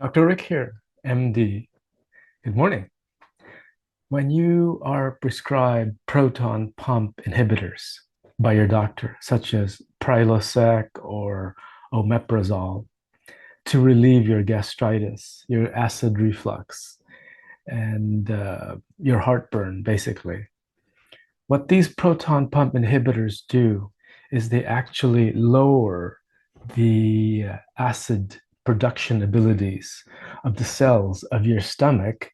Dr. Rick here, MD. Good morning. When you are prescribed proton pump inhibitors by your doctor, such as Prilosec or omeprazole, to relieve your gastritis, your acid reflux, and your heartburn, basically, what these proton pump inhibitors do is they actually lower the acid production abilities of the cells of your stomach,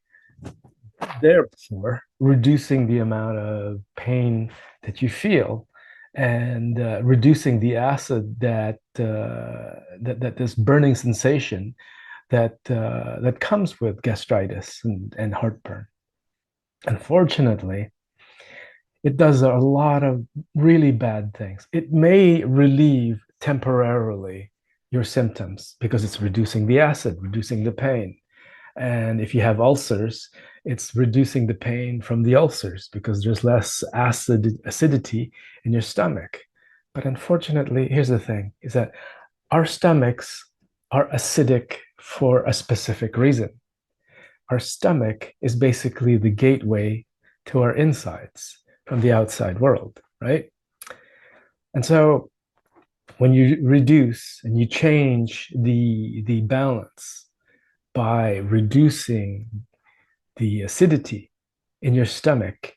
therefore reducing the amount of pain that you feel and reducing the acid that this burning sensation that comes with gastritis and heartburn. Unfortunately, it does a lot of really bad things. It may relieve temporarily your symptoms because it's reducing the acid, reducing the pain. And if you have ulcers, it's reducing the pain from the ulcers because there's less acidity in your stomach. But unfortunately, here's the thing, is that our stomachs are acidic for a specific reason. Our stomach is basically the gateway to our insides from the outside world, right? And so when you reduce and you change the balance by reducing the acidity in your stomach,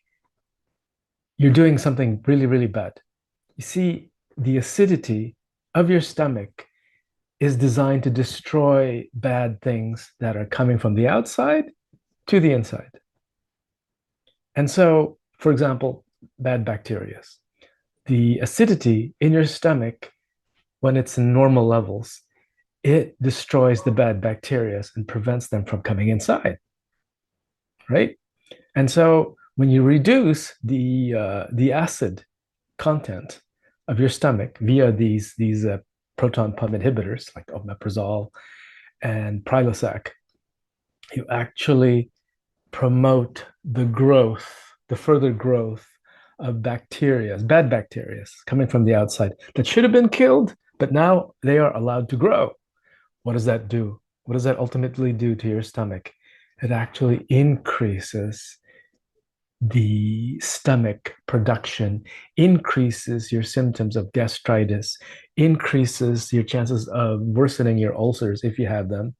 you're doing something really, really bad. You see, the acidity of your stomach is designed to destroy bad things that are coming from the outside to the inside. And so, for example, bad bacteria. The acidity in your stomach, when it's in normal levels, it destroys the bad bacteria and prevents them from coming inside, right? And so when you reduce the acid content of your stomach via these proton pump inhibitors like omeprazole and Prilosec, you actually promote the growth, the further growth of bacteria, bad bacteria coming from the outside that should have been killed, but now they are allowed to grow. What does that do? What does that ultimately do to your stomach? It actually increases the stomach production, increases your symptoms of gastritis, increases your chances of worsening your ulcers if you have them,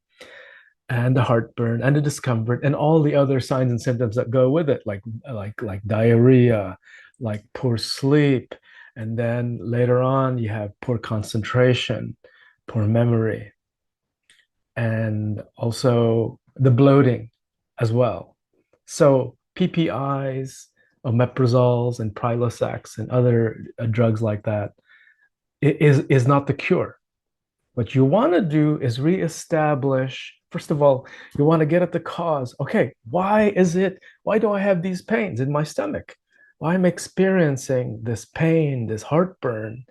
and the heartburn and the discomfort and all the other signs and symptoms that go with it, like diarrhea, like poor sleep, and then later on you have poor concentration, poor memory, and also the bloating as well. So PPIs, omeprazoles, and Prilosex and other drugs like that is not the cure. What you want to do is reestablish, first of all, you want to get at the cause. Okay, why do I have these pains in my stomach? Why am I experiencing this pain, this heartburn,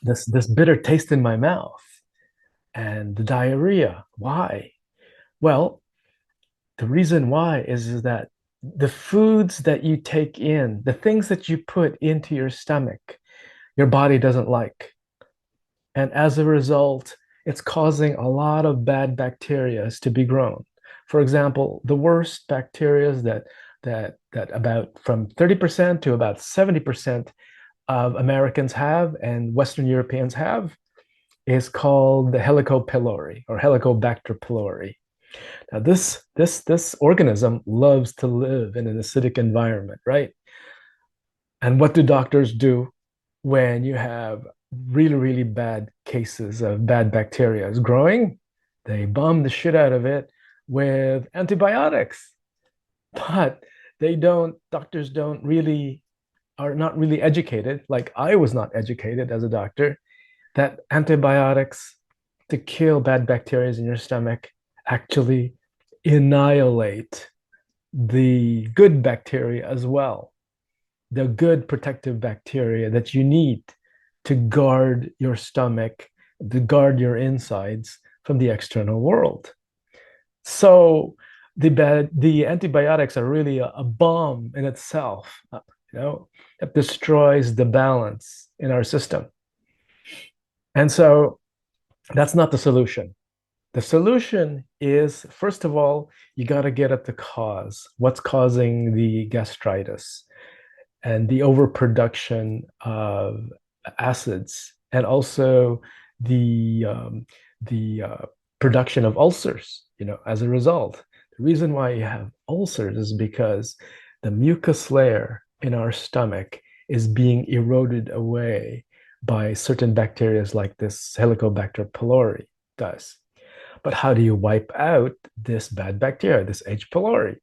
this bitter taste in my mouth, and the diarrhea? Why? Well, the reason why is that the foods that you take in, the things that you put into your stomach, your body doesn't like. And as a result, it's causing a lot of bad bacteria to be grown. For example, the worst bacteria that about from 30% to about 70% of Americans have and Western Europeans have is called the Helicobacter or Helicobacter pylori. Now, this organism loves to live in an acidic environment, right? And what do doctors do when you have really, really bad cases of bad bacteria is growing? They bomb the shit out of it with antibiotics. But doctors don't really, are not really educated, like I was not educated as a doctor, that antibiotics to kill bad bacteria in your stomach actually annihilate the good bacteria as well, the good protective bacteria that you need to guard your stomach, to guard your insides from the external world. So the antibiotics are really a bomb in itself, that destroys the balance in our system. And so that's not the solution. The solution is, first of all, you got to get at the cause. What's causing the gastritis and the overproduction of acids, and also the production of ulcers, as a result. The reason why you have ulcers is because the mucus layer in our stomach is being eroded away by certain bacteria like this Helicobacter pylori does. But how do you wipe out this bad bacteria, this H. pylori?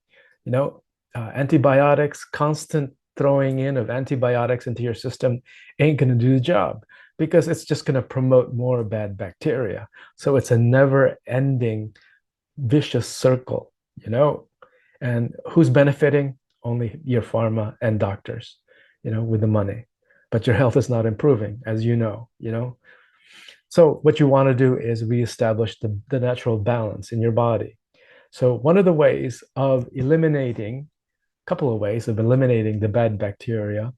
Antibiotics, constant throwing in of antibiotics into your system ain't going to do the job because it's just going to promote more bad bacteria. So it's a never ending vicious circle, and who's benefiting? Only your pharma and doctors, with the money. But your health is not improving, as you know. So what you want to do is reestablish the natural balance in your body. So one of the ways of eliminating, couple of ways of eliminating the bad bacteria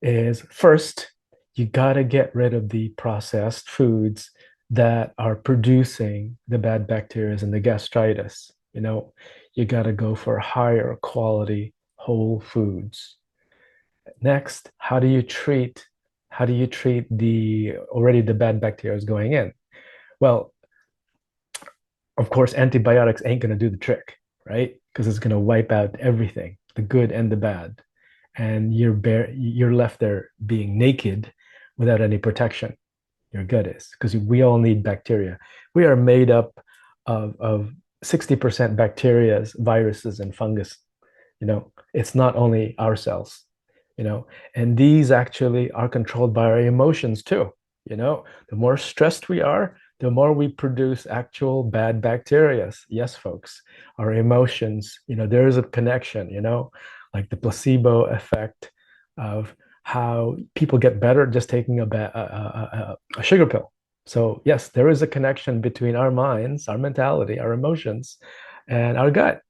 is, first, you got to get rid of the processed foods that are producing the bad bacteria and the gastritis. You got to go for higher quality whole foods. Next, how do you treat the bad bacteria is going in? Well, of course, antibiotics ain't going to do the trick, right? Because it's going to wipe out everything, the good and the bad. And you're left there being naked without any protection. Your gut is, because we all need bacteria. We are made up of 60% bacteria, viruses, and fungus. It's not only our cells, and these actually are controlled by our emotions too. The more stressed we are, the more we produce actual bad bacteria. Yes, folks, our emotions, there is a connection, like the placebo effect of how people get better just taking a sugar pill. So yes, there is a connection between our minds, our mentality, our emotions, and our gut.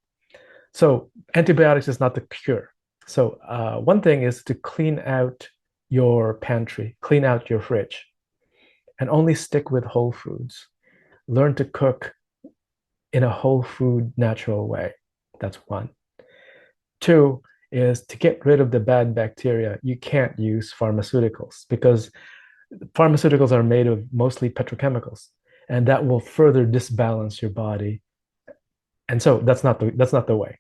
So antibiotics is not the cure. So one thing is to clean out your pantry, clean out your fridge, and only stick with whole foods. Learn to cook in a whole food, natural way. That's one. Two is to get rid of the bad bacteria. You can't use pharmaceuticals because pharmaceuticals are made of mostly petrochemicals, and that will further disbalance your body. And so that's not the way.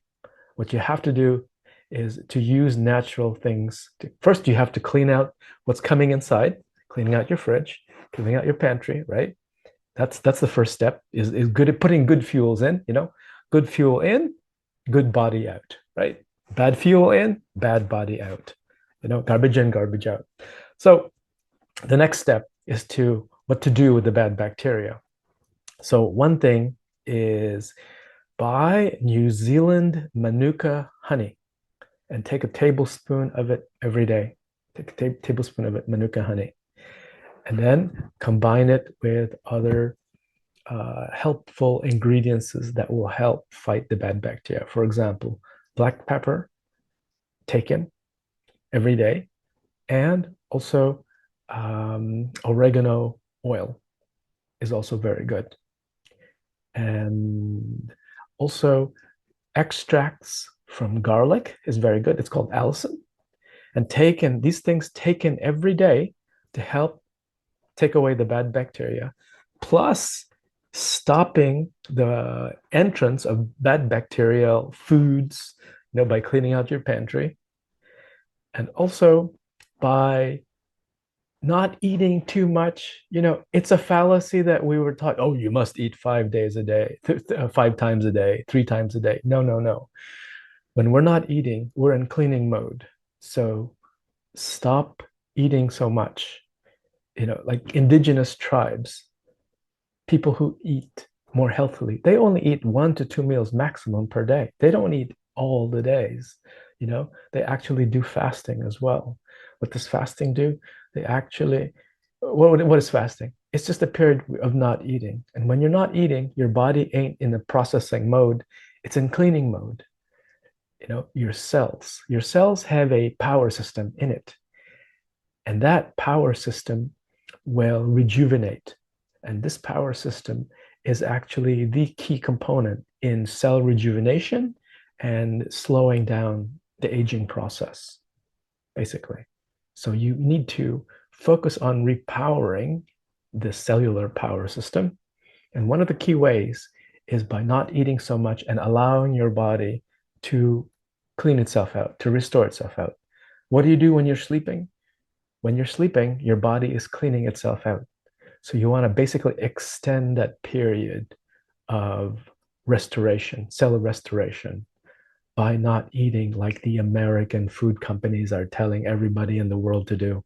What you have to do is to use natural things. First, you have to clean out what's coming inside, cleaning out your fridge, cleaning out your pantry, right? That's the first step, is good at putting good fuels in, good fuel in, good body out, right? Bad fuel in, bad body out, garbage in, garbage out. So the next step is what to do with the bad bacteria. So one thing is buy New Zealand Manuka honey and take a tablespoon of it every day. Take a tablespoon of it, Manuka honey, and then combine it with other helpful ingredients that will help fight the bad bacteria. For example, black pepper taken every day, and also oregano oil is also very good. And also extracts from garlic is very good. It's called allicin. And these things taken every day to help take away the bad bacteria, plus stopping the entrance of bad bacterial foods, by cleaning out your pantry, and also by not eating too much. It's a fallacy that we were taught, oh, you must eat 5 days a day, 5 times a day, 3 times a day. No, no, no. When we're not eating, we're in cleaning mode. So stop eating so much. Like indigenous tribes, people who eat more healthily, they only eat 1 to 2 meals maximum per day. They don't eat all the days. They actually do fasting as well. What does fasting do? They actually, what is fasting? It's just a period of not eating. And when you're not eating, your body ain't in the processing mode, it's in cleaning mode. Your cells have a power system in it. And that power system will rejuvenate. And this power system is actually the key component in cell rejuvenation and slowing down the aging process, basically. So you need to focus on repowering the cellular power system. And one of the key ways is by not eating so much and allowing your body to clean itself out, to restore itself out. What do you do when you're sleeping? When you're sleeping, your body is cleaning itself out. So you want to basically extend that period of restoration, cellular restoration, by not eating like the American food companies are telling everybody in the world to do,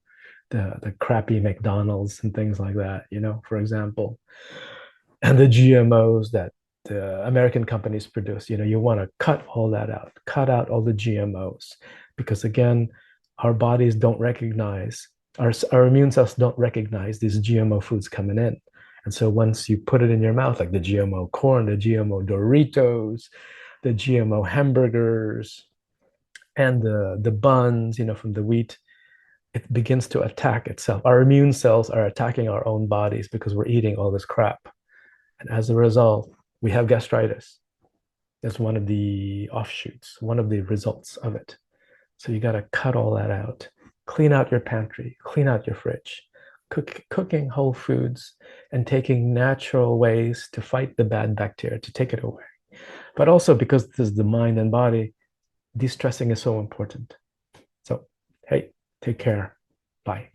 the crappy McDonald's and things like that, for example, and the GMOs that the American companies produce. You want to cut all that out, cut out all the GMOs, because again, our bodies don't recognize, our immune cells don't recognize these GMO foods coming in. And so once you put it in your mouth, like the GMO corn, the GMO Doritos, the GMO hamburgers, and the buns, from the wheat, it begins to attack itself. Our immune cells are attacking our own bodies because we're eating all this crap. And as a result, we have gastritis. That's one of the offshoots, one of the results of it. So you got to cut all that out. Clean out your pantry, clean out your fridge, cooking whole foods and taking natural ways to fight the bad bacteria, to take it away. But also because this is the mind and body, de-stressing is so important. So, hey, take care. Bye.